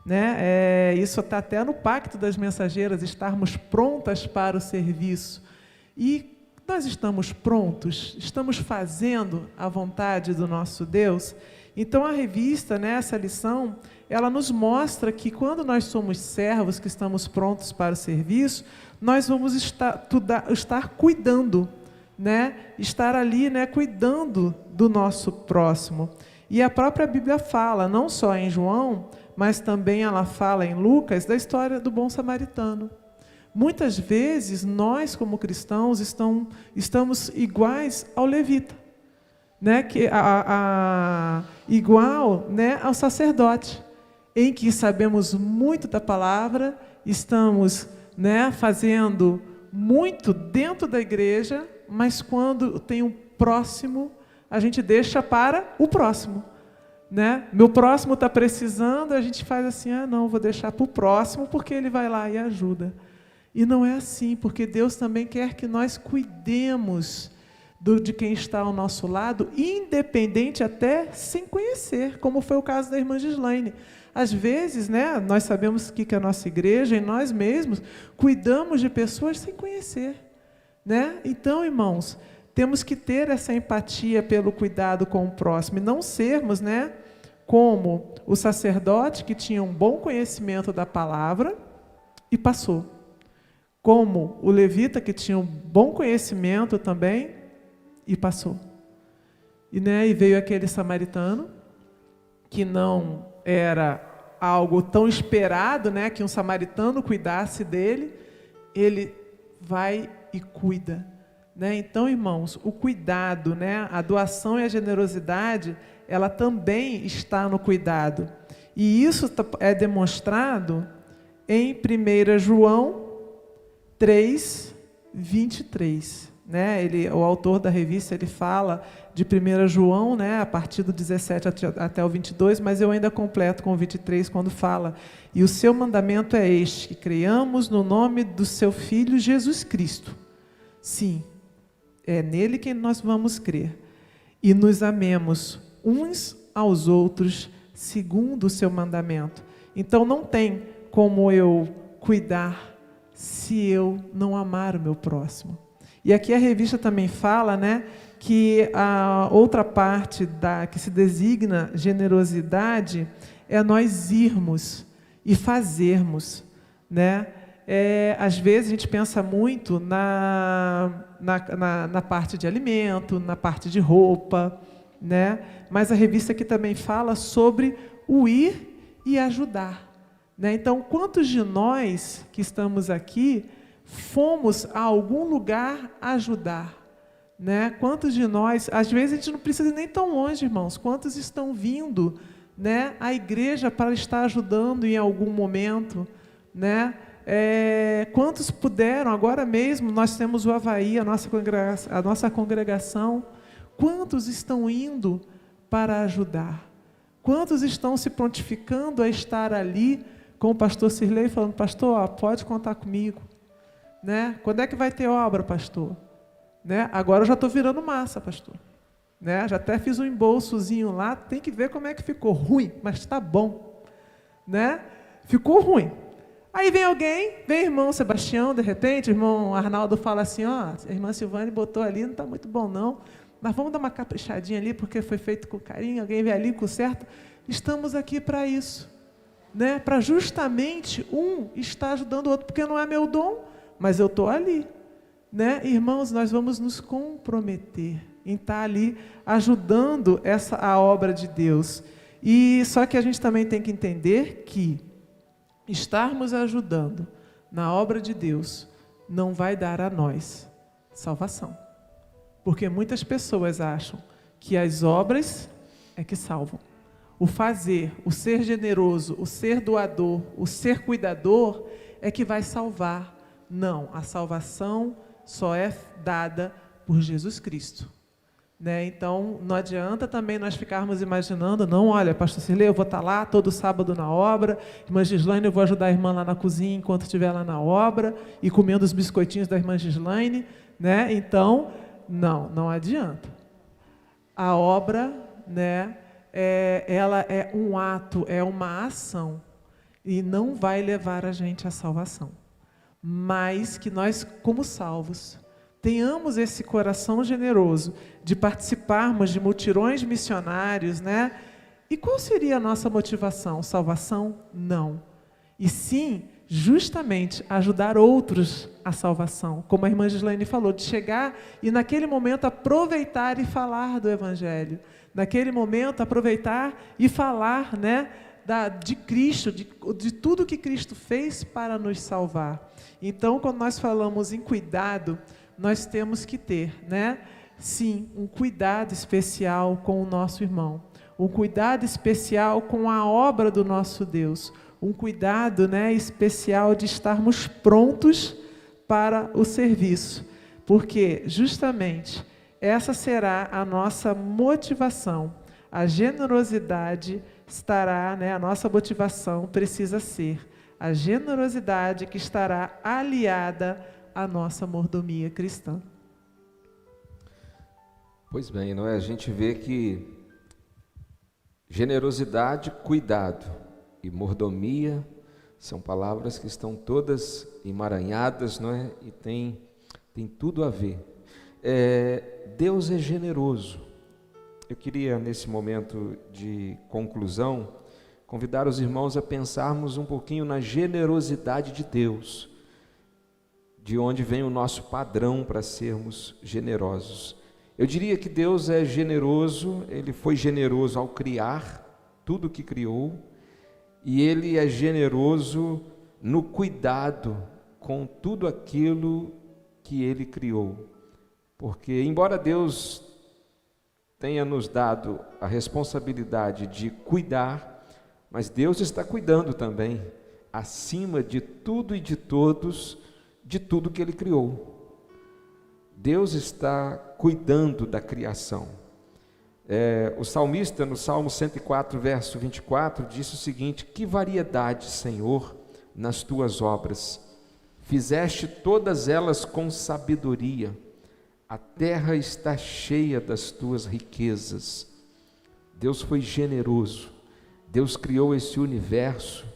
Né? Isso está até no Pacto das Mensageiras, estarmos prontas para o serviço. E nós estamos prontos? Estamos fazendo a vontade do nosso Deus? Então, a revista, né, essa lição, ela nos mostra que quando nós somos servos, que estamos prontos para o serviço, nós vamos estar cuidando, né? Estar ali, né, cuidando do nosso próximo. E a própria Bíblia fala, não só em João, mas também ela fala em Lucas, da história do bom samaritano. Muitas vezes, nós como cristãos estamos iguais ao levita, né? Igual, né, ao sacerdote, em que sabemos muito da palavra, estamos, né, fazendo muito dentro da igreja, mas quando tem um próximo, a gente deixa para o próximo. Né? Meu próximo está precisando, a gente faz assim, não, vou deixar para o próximo, porque ele vai lá e ajuda. E não é assim, porque Deus também quer que nós cuidemos de quem está ao nosso lado, independente até sem conhecer, como foi o caso da irmã Gislaine. Às vezes, né, nós sabemos que a nossa igreja e nós mesmos cuidamos de pessoas sem conhecer. Né? Então, irmãos, temos que ter essa empatia pelo cuidado com o próximo, e não sermos, né, como o sacerdote que tinha um bom conhecimento da palavra e passou. Como o levita que tinha um bom conhecimento também e passou. E veio aquele samaritano, que não era algo tão esperado, né, que um samaritano cuidasse dele, ele vai e cuida. Né? Então, irmãos, o cuidado, né, a doação e a generosidade, ela também está no cuidado. E isso é demonstrado em 1 João 3, 23. Né? O autor da revista, ele fala de 1 João, né, a partir do 17 até o 22, mas eu ainda completo com o 23, quando fala: e o seu mandamento é este, que creiamos no nome do seu Filho Jesus Cristo. Sim, é nele que nós vamos crer. E nos amemos uns aos outros, segundo o seu mandamento. Então, não tem como eu cuidar se eu não amar o meu próximo. E aqui a revista também fala, né, que a outra parte que se designa generosidade é nós irmos e fazermos, né? Às vezes a gente pensa muito na parte de alimento, na parte de roupa, né? Mas a revista aqui também fala sobre o ir e ajudar, né? Então, quantos de nós que estamos aqui fomos a algum lugar ajudar? Né? Quantos de nós, às vezes a gente não precisa ir nem tão longe, irmãos, quantos estão vindo, né, à igreja para estar ajudando em algum momento, né? Quantos puderam, agora mesmo nós temos o Avaí, a nossa congregação, quantos estão indo para ajudar? Quantos estão se prontificando a estar ali com o pastor Sirlei, falando: pastor, pode contar comigo, né? Quando é que vai ter obra, pastor? Né? Agora eu já estou virando massa, pastor, né? Já até fiz um embolsozinho lá, tem que ver como é que ficou. Ruim, mas está bom, né? Ficou ruim. Aí vem irmão Sebastião, de repente, irmão Arnaldo fala assim: a irmã Silvane botou ali, não está muito bom não, mas vamos dar uma caprichadinha ali, porque foi feito com carinho, alguém vê ali com certo. Estamos aqui para isso, né? Para justamente um estar ajudando o outro, porque não é meu dom, mas eu estou ali. Né? Irmãos, nós vamos nos comprometer em estar ali ajudando a obra de Deus. E só que a gente também tem que entender que estarmos ajudando na obra de Deus não vai dar a nós salvação. Porque muitas pessoas acham que as obras é que salvam. O fazer, o ser generoso, o ser doador, o ser cuidador é que vai salvar. Não, a salvação só é dada por Jesus Cristo. Né? Então, não adianta também nós ficarmos imaginando, não, olha, pastor Cirlei, eu vou estar lá todo sábado na obra, irmã Gislaine, eu vou ajudar a irmã lá na cozinha enquanto estiver lá na obra, e comendo os biscoitinhos da irmã Gislaine, né? Então, não adianta. A obra, né, ela é um ato, é uma ação, e não vai levar a gente à salvação. Mas que nós, como salvos, tenhamos esse coração generoso de participarmos de mutirões missionários, né? E qual seria a nossa motivação? Salvação? Não. E sim, justamente, ajudar outros à salvação. Como a irmã Gislaine falou, de chegar e naquele momento aproveitar e falar do Evangelho. Naquele momento aproveitar e falar, né, de Cristo, de tudo que Cristo fez para nos salvar. Então, quando nós falamos em cuidado, nós temos que ter, né, sim, um cuidado especial com o nosso irmão, um cuidado especial com a obra do nosso Deus, um cuidado, né, especial de estarmos prontos para o serviço, porque justamente essa será a nossa motivação. A generosidade estará, né, a nossa motivação precisa ser a generosidade que estará aliada à nossa mordomia cristã.
Pois bem, não é? A gente vê que generosidade, cuidado e mordomia são palavras que estão todas emaranhadas, não é? E tem tudo a ver. Deus é generoso. Eu queria, nesse momento de conclusão, convidar os irmãos a pensarmos um pouquinho na generosidade de Deus, de onde vem o nosso padrão para sermos generosos. Eu diria que Deus é generoso, Ele foi generoso ao criar tudo o que criou, e Ele é generoso no cuidado com tudo aquilo que Ele criou. Porque, embora Deus tenha nos dado a responsabilidade de cuidar, mas Deus está cuidando também, acima de tudo e de todos, de tudo que Ele criou. Deus está cuidando da criação. O salmista, no Salmo 104, verso 24, disse o seguinte: que variedade, Senhor, nas tuas obras, fizeste todas elas com sabedoria, a terra está cheia das tuas riquezas. Deus foi generoso, Deus criou esse universo,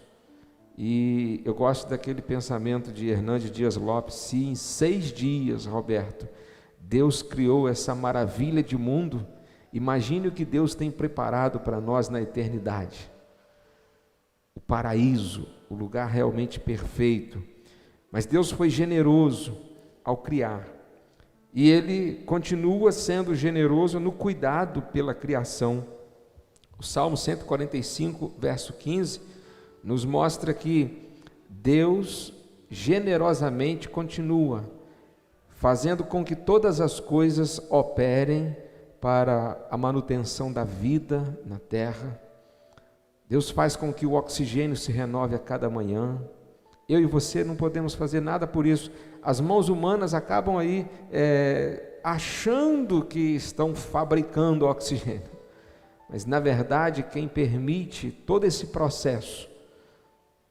e eu gosto daquele pensamento de Hernandes Dias Lopes: se em 6 dias, Roberto, Deus criou essa maravilha de mundo, imagine o que Deus tem preparado para nós na eternidade. O paraíso, o lugar realmente perfeito. Mas Deus foi generoso ao criar, e Ele continua sendo generoso no cuidado pela criação. O Salmo 145, verso 15, nos mostra que Deus generosamente continua fazendo com que todas as coisas operem para a manutenção da vida na terra. Deus faz com que o oxigênio se renove a cada manhã. Eu e você não podemos fazer nada por isso. As mãos humanas acabam aí achando que estão fabricando oxigênio. Mas, na verdade, quem permite todo esse processo,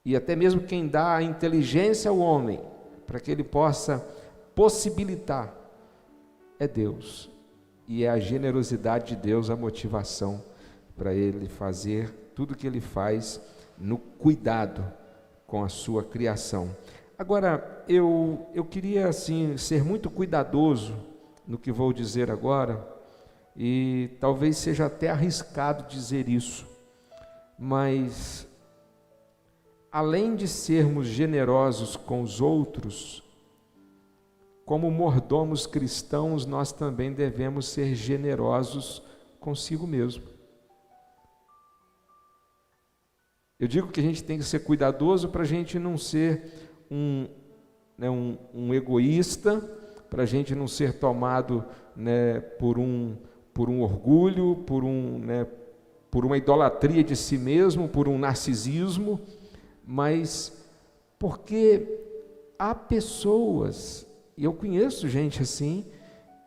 e até mesmo quem dá a inteligência ao homem, para que ele possa possibilitar, é Deus. E é a generosidade de Deus a motivação para ele fazer tudo o que ele faz no cuidado com a sua criação. Agora, eu queria assim ser muito cuidadoso no que vou dizer agora, e talvez seja até arriscado dizer isso, mas além de sermos generosos com os outros, como mordomos cristãos, nós também devemos ser generosos consigo mesmo. Eu digo que a gente tem que ser cuidadoso para a gente não ser um egoísta, para a gente não ser tomado, por um por um orgulho, por uma idolatria de si mesmo, por um narcisismo, mas porque há pessoas, e eu conheço gente assim,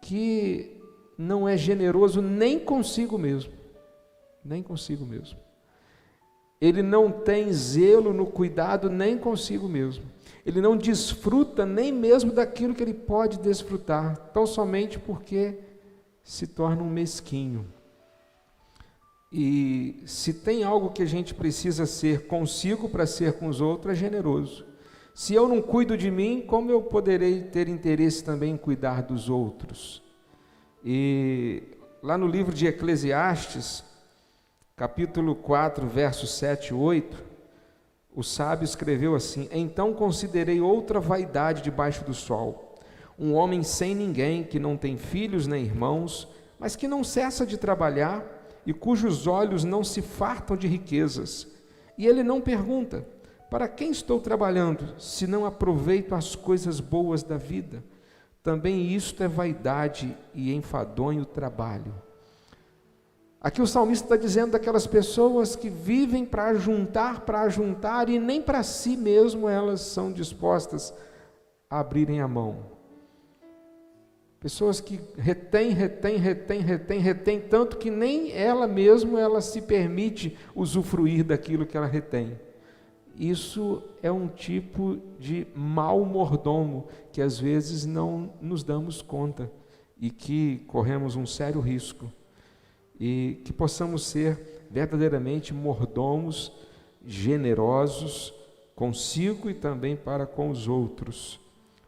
que não é generoso nem consigo mesmo, nem consigo mesmo. Ele não tem zelo no cuidado nem consigo mesmo. Ele não desfruta nem mesmo daquilo que ele pode desfrutar, tão somente porque se torna um mesquinho. E se tem algo que a gente precisa ser consigo para ser com os outros, é generoso. Se eu não cuido de mim, como eu poderei ter interesse também em cuidar dos outros? E lá no livro de Eclesiastes, capítulo 4, versos 7 e 8, o sábio escreveu assim: então considerei outra vaidade debaixo do sol, um homem sem ninguém, que não tem filhos nem irmãos, mas que não cessa de trabalhar e cujos olhos não se fartam de riquezas. E ele não pergunta: para quem estou trabalhando, se não aproveito as coisas boas da vida? Também isto é vaidade e enfadonho trabalho. Aqui o salmista está dizendo daquelas pessoas que vivem para juntar, e nem para si mesmo elas são dispostas a abrirem a mão. Pessoas que retém, tanto que nem ela mesma ela se permite usufruir daquilo que ela retém. Isso é um tipo de mau mordomo que às vezes não nos damos conta e que corremos um sério risco. E que possamos ser verdadeiramente mordomos, generosos consigo e também para com os outros.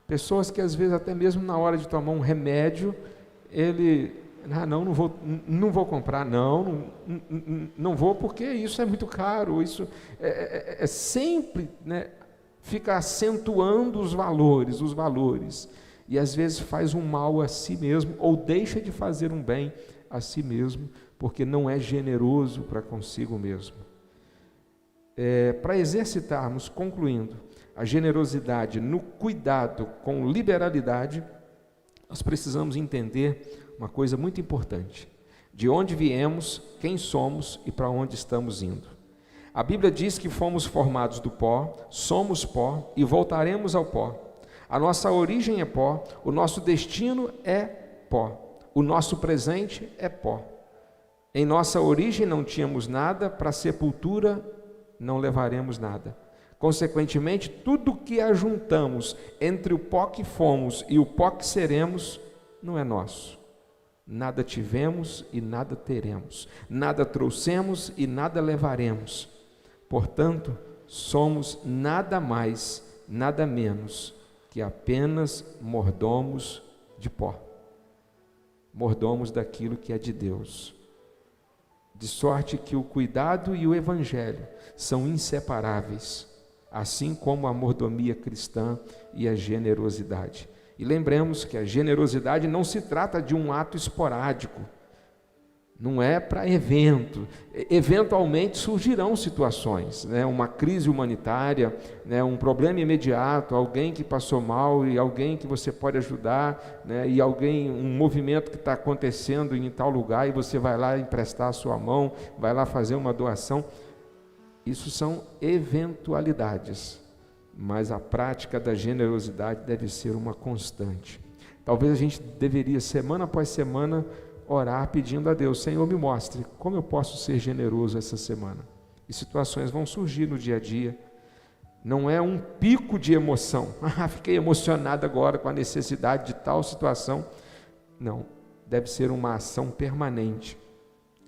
Pessoas que às vezes até mesmo na hora de tomar um remédio, não vou comprar, não vou porque isso é muito caro, isso é sempre, fica acentuando os valores, e às vezes faz um mal a si mesmo, ou deixa de fazer um bem a si mesmo, porque não é generoso para consigo mesmo. Para exercitarmos, concluindo, a generosidade no cuidado com liberalidade, nós precisamos entender uma coisa muito importante: de onde viemos, quem somos e para onde estamos indo. A Bíblia diz que fomos formados do pó, somos pó e voltaremos ao pó. A nossa origem é pó, o nosso destino é pó. O nosso presente é pó. Em nossa origem não tínhamos nada, para a sepultura não levaremos nada. Consequentemente, tudo que ajuntamos entre o pó que fomos e o pó que seremos, não é nosso. Nada tivemos e nada teremos. Nada trouxemos e nada levaremos. Portanto, somos nada mais, nada menos que apenas mordomos de pó. Mordomos daquilo que é de Deus. De sorte que o cuidado e o evangelho são inseparáveis, assim como a mordomia cristã e a generosidade. E lembremos que a generosidade não se trata de um ato esporádico, não é para evento. Eventualmente surgirão situações, uma crise humanitária, um problema imediato, alguém que passou mal e alguém que você pode ajudar, e um movimento que está acontecendo em tal lugar e você vai lá emprestar a sua mão, vai lá fazer uma doação. Isso são eventualidades, mas a prática da generosidade deve ser uma constante. Talvez a gente deveria, semana após semana, orar pedindo a Deus: Senhor, me mostre como eu posso ser generoso essa semana. E situações vão surgir no dia a dia. Não é um pico de emoção. Fiquei emocionado agora com a necessidade de tal situação. Não, deve ser uma ação permanente.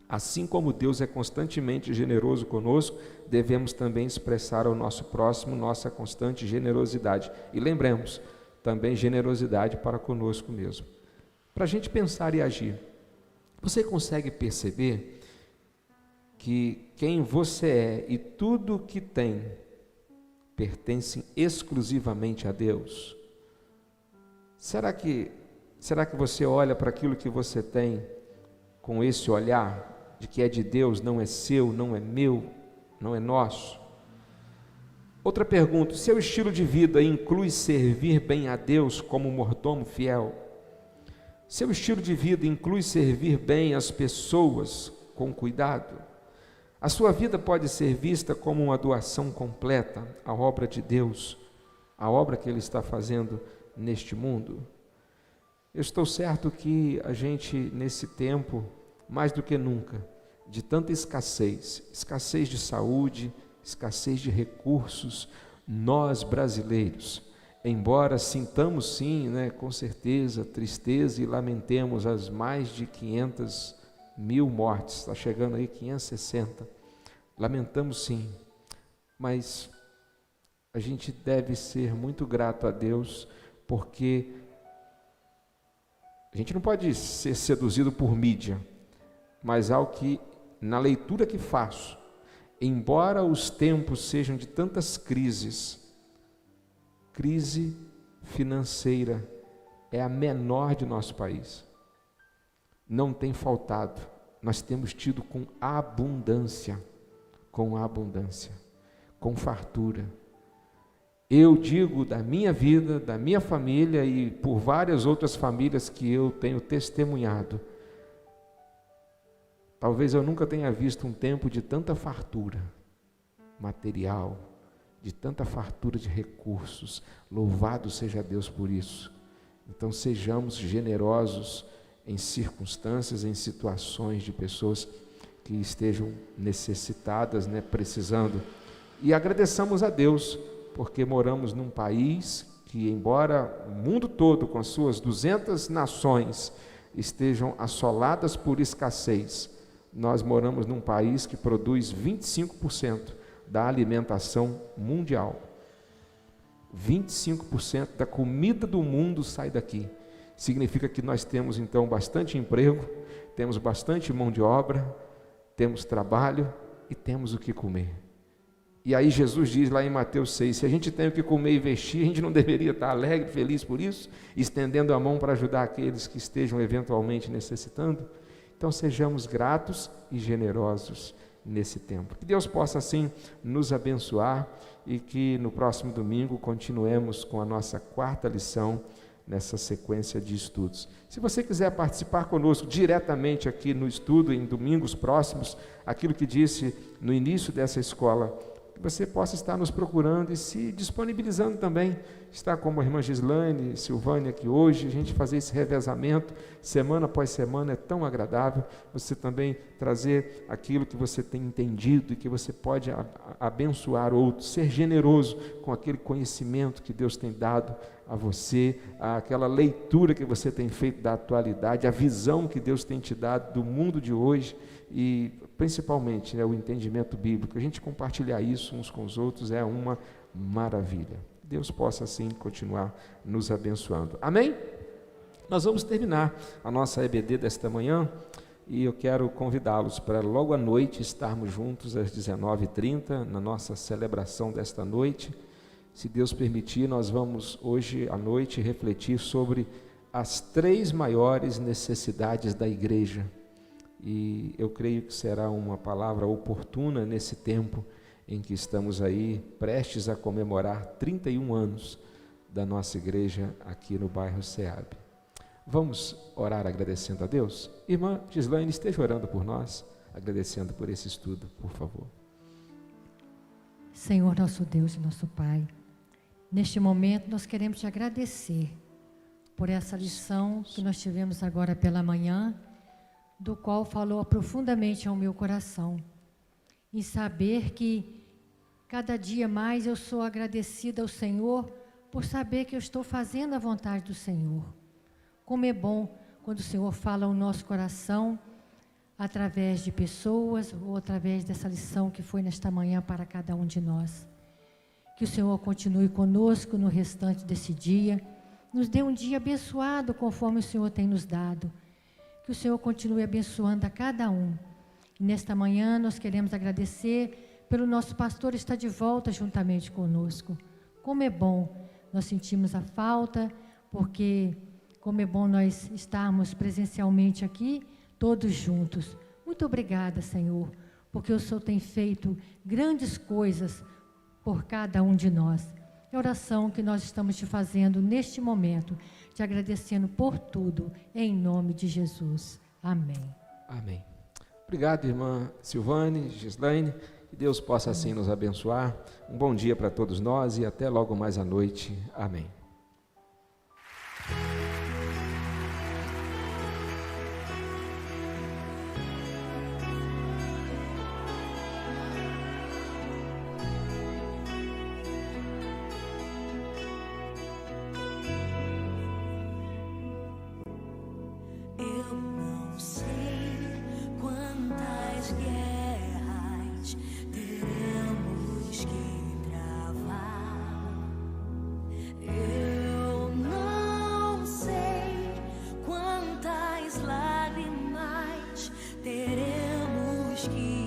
Assim como Deus é constantemente generoso conosco, devemos também expressar ao nosso próximo nossa constante generosidade. E lembremos, também generosidade para conosco mesmo. Para a gente pensar e agir. Você consegue perceber que quem você é e tudo o que tem pertencem exclusivamente a Deus? Será que você olha para aquilo que você tem com esse olhar de que é de Deus, não é seu, não é meu, não é nosso? Outra pergunta: seu estilo de vida inclui servir bem a Deus como mordomo fiel? Seu estilo de vida inclui servir bem as pessoas com cuidado? A sua vida pode ser vista como uma doação completa à obra de Deus, à obra que Ele está fazendo neste mundo? Eu estou certo que a gente, nesse tempo, mais do que nunca, de tanta escassez de saúde, escassez de recursos, nós brasileiros, embora sintamos sim, com certeza, tristeza e lamentemos as mais de 500 mil mortes, está chegando aí 560, lamentamos sim, mas a gente deve ser muito grato a Deus, porque a gente não pode ser seduzido por mídia, mas ao que, na leitura que faço, embora os tempos sejam de tantas crises, crise financeira é a menor de nosso país. Não tem faltado, nós temos tido com abundância, com fartura. Eu digo da minha vida, da minha família e por várias outras famílias que eu tenho testemunhado, talvez eu nunca tenha visto um tempo de tanta fartura material, de tanta fartura de recursos. Louvado seja Deus por isso. Então sejamos generosos em circunstâncias, em situações de pessoas que estejam necessitadas, precisando. E agradeçamos a Deus, porque moramos num país que, embora o mundo todo, com as suas 200 nações, estejam assoladas por escassez, nós moramos num país que produz 25% da alimentação mundial. 25% da comida do mundo sai daqui. Significa que nós temos então bastante emprego, temos bastante mão de obra, temos trabalho e temos o que comer. E aí Jesus diz lá em Mateus 6, se a gente tem o que comer e vestir, a gente não deveria estar alegre, feliz por isso, estendendo a mão para ajudar aqueles que estejam eventualmente necessitando? Então sejamos gratos e generosos nesse tempo. Que Deus possa assim nos abençoar e que no próximo domingo continuemos com a nossa 4ª lição nessa sequência de estudos. Se você quiser participar conosco diretamente aqui no estudo em domingos próximos, aquilo que disse no início dessa escola, que você possa estar nos procurando e se disponibilizando também, estar como a irmã Gislaine, Silvânia aqui hoje, a gente fazer esse revezamento, semana após semana, é tão agradável, você também trazer aquilo que você tem entendido e que você pode abençoar outros, ser generoso com aquele conhecimento que Deus tem dado a você, aquela leitura que você tem feito da atualidade, a visão que Deus tem te dado do mundo de hoje e principalmente o entendimento bíblico. A gente compartilhar isso uns com os outros é uma maravilha. Deus possa assim continuar nos abençoando. Amém? Nós vamos terminar a nossa EBD desta manhã e eu quero convidá-los para logo à noite estarmos juntos às 19h30 na nossa celebração desta noite. Se Deus permitir, nós vamos hoje à noite refletir sobre as 3 maiores necessidades da igreja. E eu creio que será uma palavra oportuna nesse tempo em que estamos aí prestes a comemorar 31 anos da nossa igreja aqui no bairro Seab. Vamos orar agradecendo a Deus? Irmã Gislaine, esteja orando por nós, agradecendo por esse estudo, por favor.
Senhor, nosso Deus e nosso Pai, neste momento nós queremos te agradecer por essa lição que nós tivemos agora pela manhã, do qual falou profundamente ao meu coração, em saber que cada dia mais eu sou agradecida ao Senhor por saber que eu estou fazendo a vontade do Senhor. Como é bom quando o Senhor fala ao nosso coração, através de pessoas ou através dessa lição que foi nesta manhã para cada um de nós. Que o Senhor continue conosco no restante desse dia, nos dê um dia abençoado conforme o Senhor tem nos dado. Que o Senhor continue abençoando a cada um. E nesta manhã nós queremos agradecer pelo nosso pastor estar de volta juntamente conosco. Como é bom, nós sentimos a falta, porque como é bom nós estarmos presencialmente aqui, todos juntos. Muito obrigada, Senhor, porque o Senhor tem feito grandes coisas por cada um de nós. É a oração que nós estamos te fazendo neste momento, te agradecendo por tudo, em nome de Jesus. Amém.
Amém. Obrigado, irmã Silvane, Gislaine, que Deus possa assim nos abençoar. Um bom dia para todos nós e até logo mais à noite. Amém.
Eu não sei quantas guerras teremos que travar. Eu não sei quantas lágrimas teremos que